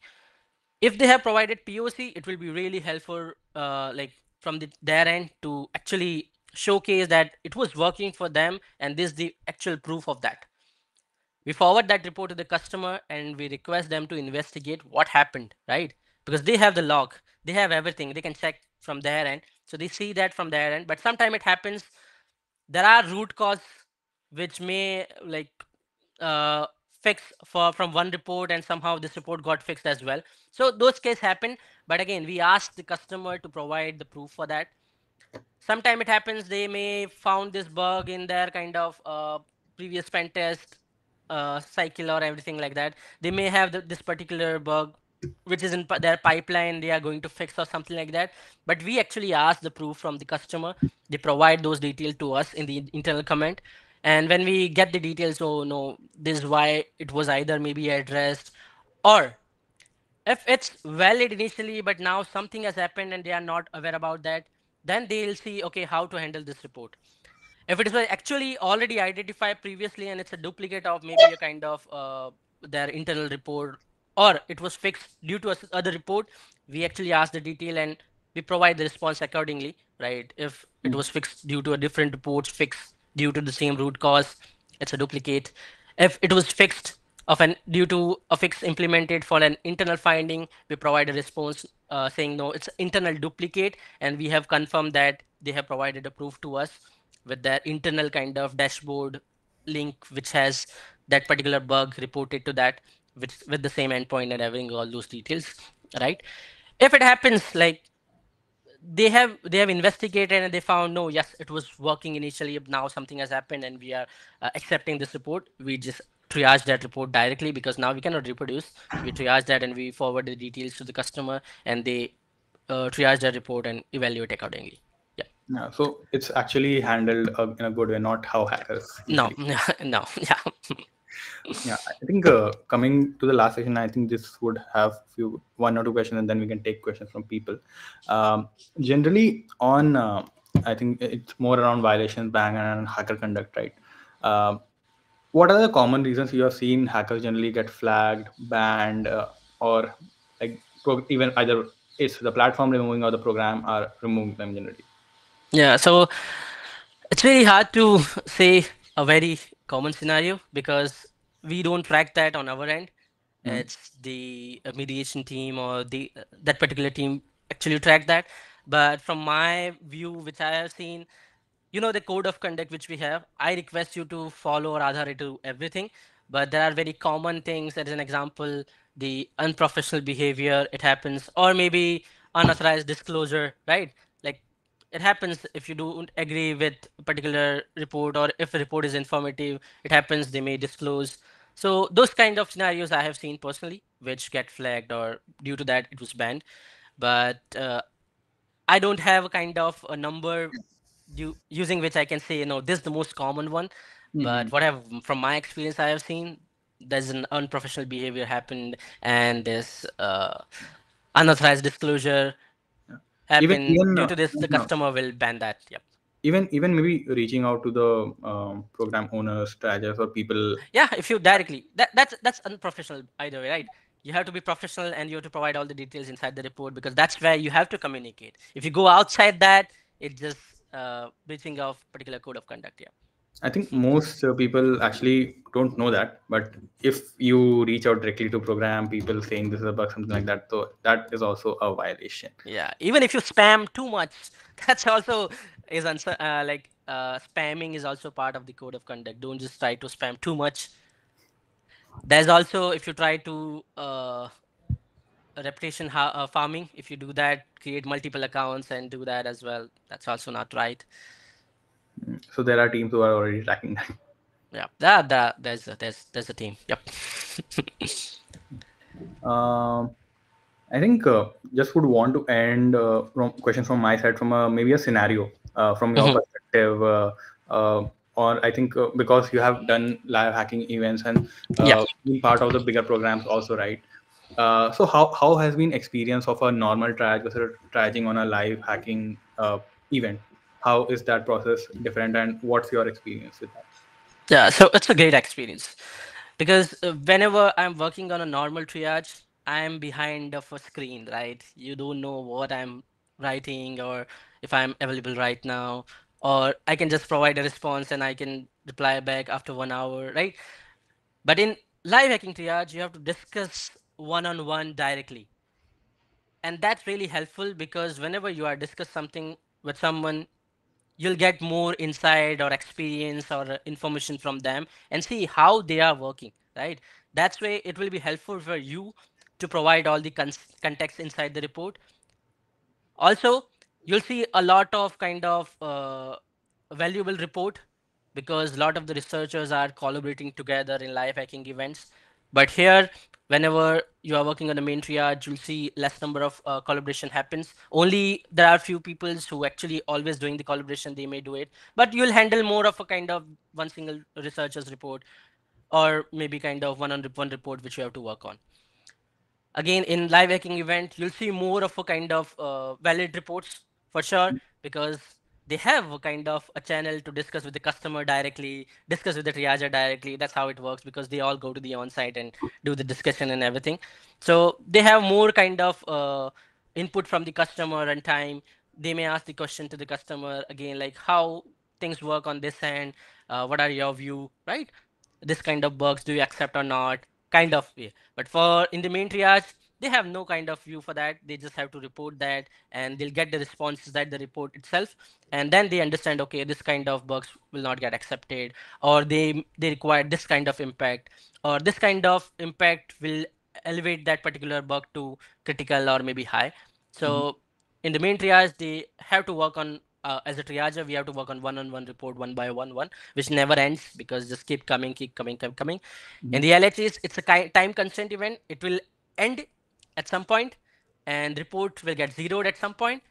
if they have provided POC, it will be really helpful, like from their end to actually showcase that it was working for them, and this is the actual proof of that. We forward that report to the customer and we request them to investigate what happened, right? Because they have the log, they have everything, they can check from their end, so they see that from their end. But sometimes it happens there are root cause which may like uh, fix for from one report and somehow this report got fixed as well. So those cases happen, but again we ask the customer to provide the proof for that. Sometime it happens they may found this bug in their kind of previous pen test cycle or everything like that. They may have this particular bug which is in their pipeline they are going to fix or something like that. But we actually ask the proof from the customer. They provide those details to us in the internal comment, and when we get the details, oh no, this is why it was either maybe addressed, or if it's valid initially but now something has happened and they are not aware about that, then they'll see okay how to handle this report. If it is actually already identified previously and it's a duplicate of maybe a kind of their internal report, or it was fixed due to a other report, we actually ask the detail and we provide the response accordingly, right? If it was fixed due to a different report, fixed due to the same root cause, it's a duplicate. If it was fixed of an due to a fix implemented for an internal finding, we provide a response saying no, it's internal duplicate, and we have confirmed that they have provided a proof to us with their internal kind of dashboard link which has that particular bug reported to that with the same endpoint and having all those details, right? If it happens like they have investigated and they found no, yes, it was working initially, now something has happened and we are accepting this report, we just triage that report directly because now we cannot reproduce. We triage that and we forward the details to the customer and they triage that report and evaluate accordingly. Yeah. Yeah, so it's actually handled in a good way, not how hackers No. usually. No. Yeah. Yeah, I think coming to the last session, I think this would have few one or two questions, and then we can take questions from people. Generally, on I think it's more around violations, bang, and hacker conduct, right? Um what are the common reasons you have seen hackers generally get flagged, banned, or like even either it's the platform removing or the program are removing them generally? Yeah, so it's very hard to say a very common scenario because we don't track that on our end. Mm. It's the mediation team or the that particular team actually track that. But from my view, which I have seen, the code of conduct which we have, I request you to follow or adhere to everything. But there are very common things. As an example, the unprofessional behavior it happens, or maybe unauthorized disclosure, right? Like it happens if you don't agree with a particular report, or if a report is informative, it happens they may disclose. So those kind of scenarios I have seen personally which get flagged, or due to that it was banned. But I don't have a kind of a number using which I can say, this is the most common one. But Mhm. what I've from my experience I have seen, there's an unprofessional behavior happened, and this unauthorized disclosure Yeah. Even happened. even Due to this, the even, customer will ban that. Yep. even maybe reaching out to the program owners, triagers, or people. Yeah, if you directly that's unprofessional either way, right? You have to be professional and you have to provide all the details inside the report because that's where you have to communicate. If you go outside that, it's just breaching of particular code of conduct. Yeah. I think most people actually don't know that, but if you reach out directly to program people saying this is a bug, something like that, so that is also a violation. Yeah, even if you spam too much, that's also is spamming is also part of the code of conduct. Don't just try to spam too much. There's also if you try to reputation farming. If you do that, create multiple accounts and do that as well. That's also not right. So there are teams who are already tracking that. Yeah, there's a team. Yep. Um, I think just would want to end from question from my side from maybe a scenario from your Mhm. perspective, or I think because you have done live hacking events and Yeah. been part of the bigger programs also, right? So how has been experience of a normal triage versus triaging on a live hacking event? How is that process different, and what's your experience with that? Yeah, so it's a great experience because whenever I'm working on a normal triage, I'm behind of a screen, right? You don't know what I'm writing or if I'm available right now, or I can just provide a response and I can reply back after 1 hour, right? But in live hacking triage, you have to discuss one-on-one directly, and that's really helpful because whenever you are discuss something with someone, you'll get more insight or experience or information from them and see how they are working, right? That's way it will be helpful for you to provide all the context inside the report. Also, you'll see a lot of kind of valuable report because a lot of the researchers are collaborating together in live hacking events. But here, whenever you are working on the main triage, you'll see less number of collaboration happens. Only there are few people who actually always doing the collaboration. They may do it, but you'll handle more of a kind of one single researcher's report, or maybe kind of one report which you have to work on. Again, in live hacking event, you'll see more of a kind of valid reports for sure because they have a kind of a channel to discuss with the customer directly, discuss with the triager directly. That's how it works, because they all go to the on-site and do the discussion and everything. So they have more kind of input from the customer and time. They may ask the question to the customer again, like how things work on this end. What are your view, right? This kind of bugs, do you accept or not? Kind of way. But for in the main triage, they have no kind of view for that. They just have to report that, and they'll get the responses that the report itself, and then they understand, okay, this kind of bugs will not get accepted, or they require this kind of impact, or this kind of impact will elevate that particular bug to critical or maybe high. Mhm. So in the main triage, they have to work on, as a triager, we have to work on one-on-one report, one by one, which never ends, because just keep coming, keep coming, keep coming. In Mhm. the LHs, it's a time constraint event. It will end at some point, and report will get zeroed at some point,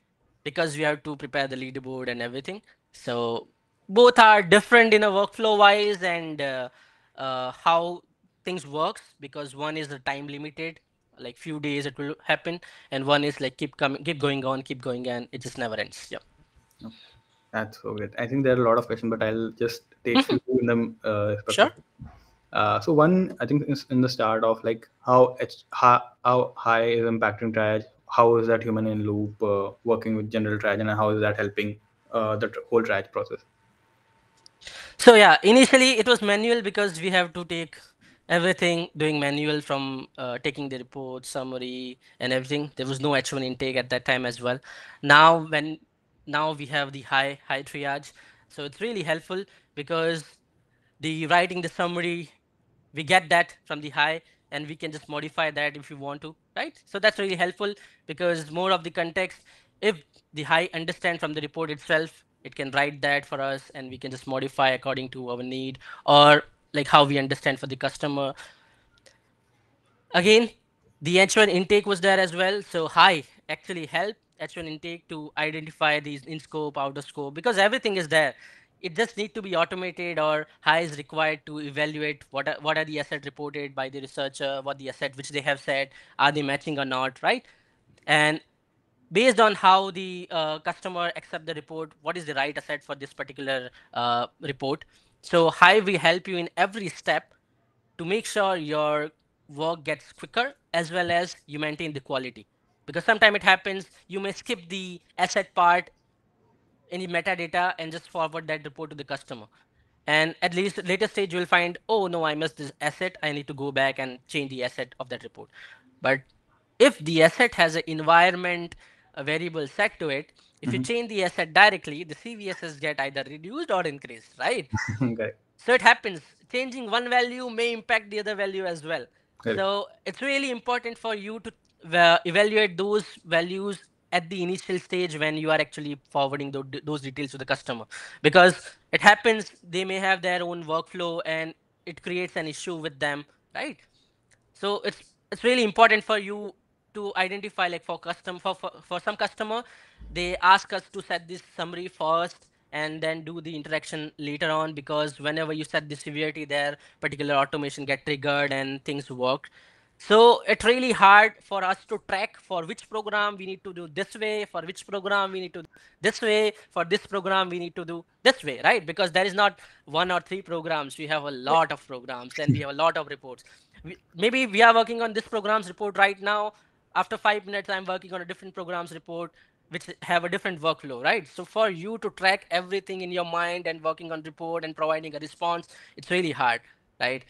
because we have to prepare the leaderboard and everything. So both are different in a workflow wise, and how things works, because one is the time limited, like few days it will happen, and one is like keep coming, keep going on, keep going, and it just never ends. Yeah. Okay. That's so good. I think there are a lot of questions, but I'll just take few in them Sure. perspective. So one, I think is in the start of like how high is impacting triage, how is that human in loop working with general triage, and how is that helping whole triage process? So yeah, initially it was manual, because we have to take everything doing manual, from taking the report, summary, and everything. There was no H1 intake at that time as well. Now when now we have the high triage, so it's really helpful, because the writing the summary, we get that from the high, and we can just modify that if you want to, right? So that's really helpful, because more of the context, if the high understand from the report itself, it can write that for us, and we can just modify according to our need, or like how we understand for the customer. Again, the H1 intake was there as well. So high actually helped H1 intake to identify these in scope, out of scope, because everything is there. It just need to be automated, or high is required to evaluate what are the asset reported by the researcher, what the asset which they have said, are they matching or not, right? And based on how the customer accept the report, what is the right asset for this particular report. So high will help you in every step to make sure your work gets quicker, as well as you maintain the quality, because sometimes it happens you may skip the asset part in the metadata and just forward that report to the customer, and at least later stage you'll find, oh no, I missed this asset, I need to go back and change the asset of that report. But if the asset has an environment, a variable set to it, if you Mhm. change the asset directly, the CVSs get either reduced or increased, right? Correct. So it happens. Changing one value may impact the other value as well. Correct. So it's really important for you to evaluate those values at the initial stage when you are actually forwarding those details to the customer, because it happens they may have their own workflow and it creates an issue with them, right? So it's really important for you to identify, like for custom for some customer, they ask us to set this summary first and then do the interaction later on, because whenever you set the severity there, particular automation get triggered and things work. So it's really hard for us to track for which program we need to do this way, for which program we need to do this way, for this program we need to do this way, right? Because there is not one or three programs. We have a lot of programs and we have a lot of reports. Maybe we are working on this program's report right now. After 5 minutes, I'm working on a different program's report, which have a different workflow, right? So for you to track everything in your mind and working on report and providing a response, it's really hard, right?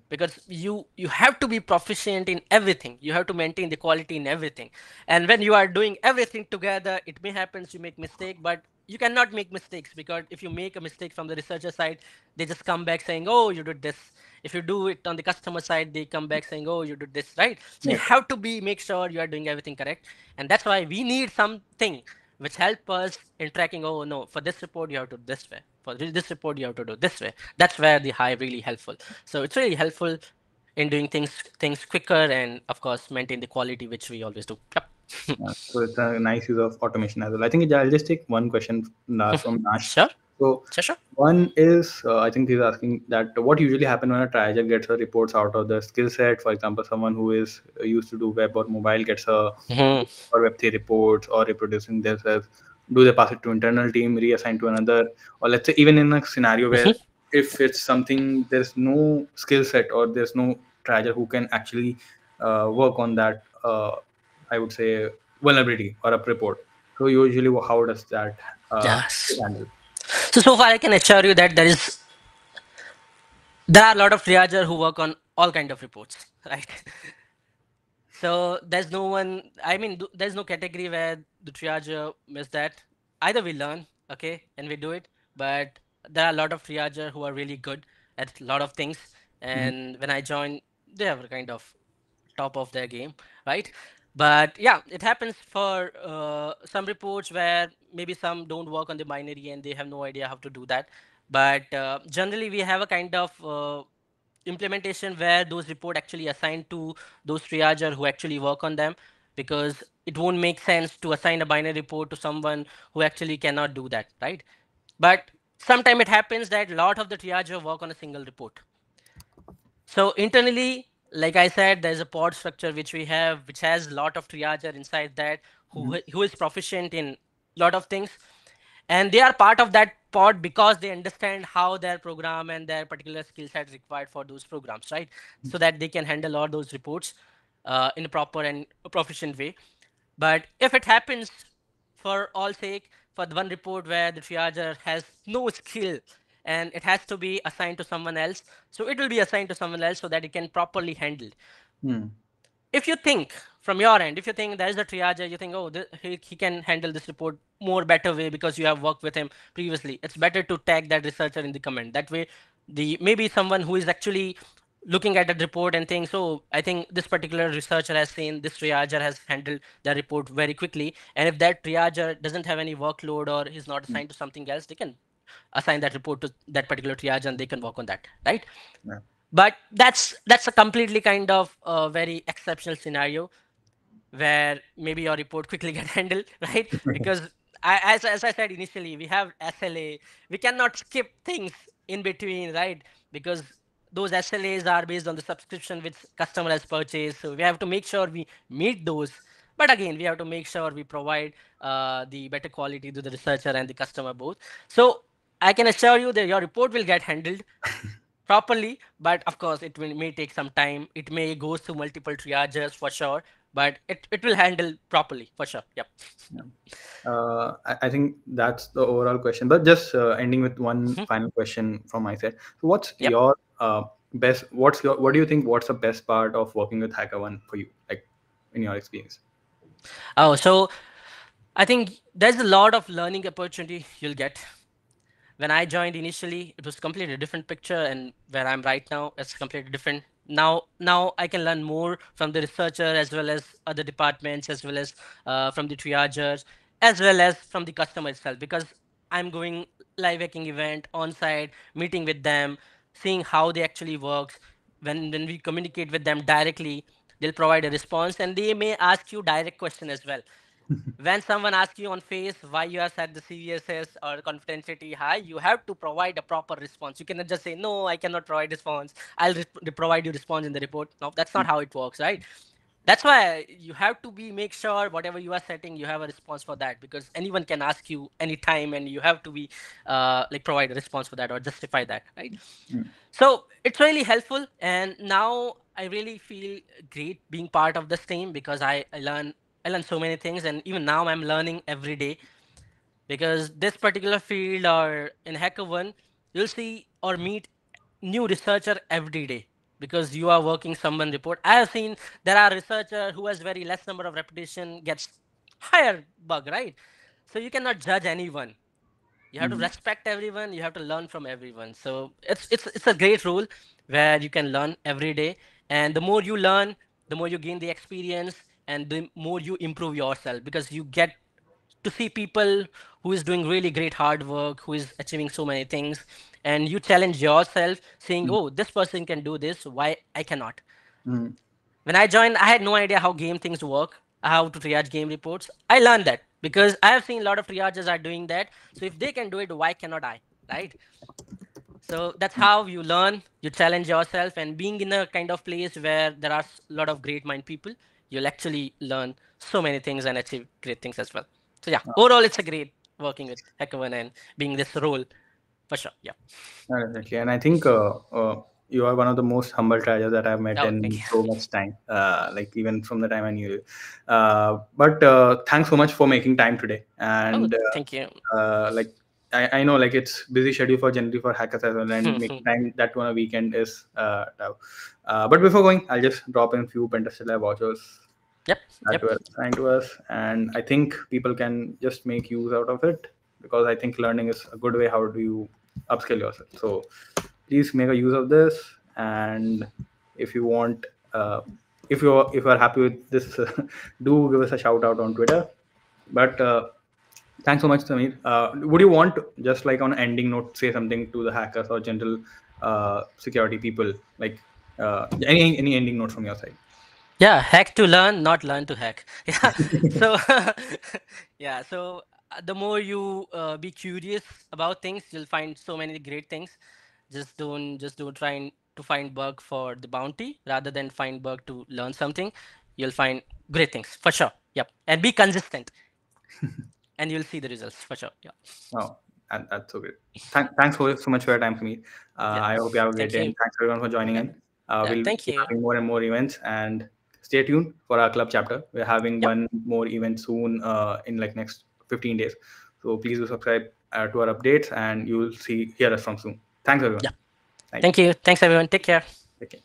Because you have to be proficient in everything, you have to maintain the quality in everything, and when you are doing everything together, it may happen you make mistake, but you cannot make mistakes, because if you make a mistake from the researcher side, they just come back saying, oh, you did this. If you do it on the customer side, they come back saying, oh, you did this, right? So you Yeah. have to be make sure you are doing everything correct, and that's why we need something which help us in tracking, oh no, for this report you have to do this way, for this report you have to do this way. That's where the high really helpful. So it's really helpful in doing things quicker, and of course maintain the quality which we always do. Yep. So it's a nice use of automation as well. I think I'll just take one question from Nash. Sure. So Sure. one is, I think he's asking that what usually happens when a triager gets her reports out of the skill set. For example, someone who is used to do web or mobile gets a Hmm. or Web3 reports or reproducing this as do they pass it to internal team, reassign to another, or let's say even in a scenario where Mhm. if it's something there's no skill set or there's no triager who can actually work on that, I would say vulnerability or a report. So usually how does that Yes. handle? So far I can assure you that there are a lot of triager who work on all kind of reports, right? So there's no one. I mean, there's no category where the triager miss that. Either we learn, okay, and we do it, but there are a lot of triager who are really good at a lot of things. Mhm. And when I joined, they were kind of top of their game, right? But yeah, it happens for some reports where maybe some don't work on the binary and they have no idea how to do that. But generally, we have a kind of implementation where those report actually assigned to those triager who actually work on them, because it won't make sense to assign a binary report to someone who actually cannot do that, right? But sometimes it happens that a lot of the triager work on a single report. So internally, like I said, there's a pod structure which we have, which has a lot of triager inside that Mhm. who is proficient in lot of things, and they are part of that pod because they understand how their program and their particular skill set is required for those programs, right? So that they can handle all those reports in a proper and proficient way. But if it happens, for all sake, for the one report where the triager has no skill and it has to be assigned to someone else, so it will be assigned to someone else so that it can properly handle. Mhm. If you think from your end, if you think there is a triager, you think, oh, he can handle this report more better way because you have worked with him previously, it's better to tag that researcher in the comment. That way, the maybe someone who is actually looking at the report and thinks, oh, I think this particular researcher has seen this triager has handled the report very quickly, and if that triager doesn't have any workload or is not Mhm. assigned to something else, they can assign that report to that particular triage and they can work on that, right? Yeah. But that's a completely kind of very exceptional scenario where maybe your report quickly get handled, right? Because as I said initially, we have SLA. We cannot skip things in between, right? Because those SLAs are based on the subscription which customer has purchased. So we have to make sure we meet those. But again, we have to make sure we provide the better quality to the researcher and the customer both. So I can assure you that your report will get handled properly, but of course it may take some time. It may go through multiple triages for sure, but it will handle properly for sure. Yep. Yeah. I think that's the overall question. But just ending with one Mhm. final question from my side. So, what's Yep. your best? What's your? What do you think? What's the best part of working with HackerOne for you? Like in your experience? Oh, so I think there's a lot of learning opportunity you'll get. When I joined initially, it was completely a different picture, and where I'm right now, it's completely different. Now I can learn more from the researcher as well as other departments, as well as from the triagers, as well as from the customer itself, because I'm going live hacking event on site, meeting with them, seeing how they actually works. When we communicate with them directly, they'll provide a response, and they may ask you direct question as well. When someone asks you on face why you have set the CVSS or confidentiality high, you have to provide a proper response. You cannot just say, no, I cannot provide response. I'll provide you response in the report. No, that's not how it works, right? That's why you have to be make sure whatever you are setting, you have a response for that, because anyone can ask you anytime and you have to be like provide a response for that or justify that, right? Mm. So it's really helpful, and now I really feel great being part of this team because I learn so many things, and even now I'm learning every day, because this particular field or in HackerOne, you'll see or meet new researcher every day because you are working someone report. I have seen there are researcher who has very less number of repetition gets higher bug, right? So you cannot judge anyone. You have to Mm. respect everyone. You have to learn from everyone. So it's a great rule where you can learn every day, and the more you learn, the more you gain the experience, and the more you improve yourself, because you get to see people who is doing really great hard work, who is achieving so many things, and you challenge yourself saying, Mm. oh, this person can do this, why I cannot? Mm. When I joined, I had no idea how game things work, how to triage game reports. I learned that because I have seen a lot of triages are doing that. So if they can do it, why cannot I? Right? So that's how you learn, you challenge yourself, and being in a kind of place where there are a lot of great mind people, you'll actually learn so many things and achieve great things as well. So yeah, overall, it's a great. working with HackerOne and being this role for sure. Yeah. Definitely. And I think you are one of the most humble triagers that I've met Oh, thank in you. so much time, like even from the time I knew you. But thanks so much for making time today. Oh, And thank you. like I know like it's busy schedule for generally for hackers as well, and making time that one a weekend is tough. But before going, I'll just drop in a few PentesterLab vouchers Yep. that Yep. were assigned to us, and I think people can just make use out of it, because I think learning is a good way. How do you upskill yourself? So please make a use of this, and if you want, if you're happy with this, do give us a shout out on Twitter. But thanks so much, Samir. Would you want, just like on ending note, say something to the hackers or general security people, like any ending note from your side? Yeah, hack to learn, not learn to hack. Yeah. So yeah, so the more you be curious about things, you'll find so many great things. Just don't try to find bug for the bounty rather than find bug to learn something. You'll find great things for sure. Yep. And be consistent and you'll see the results for sure. Yeah. Oh, that's so great. Thanks so much for your time, Samir. Yeah. I hope you have a great Thank day, you. and thanks everyone for joining Yeah. in. Yeah. We'll Thank be you. having more and more events, and stay tuned for our club chapter. We're having Yep. one more event soon, in like next 15 days. So please do subscribe to our updates, and you will hear us from soon. Thanks everyone. Yeah. Thank you. Thank you. Thanks everyone. Take care. Take care.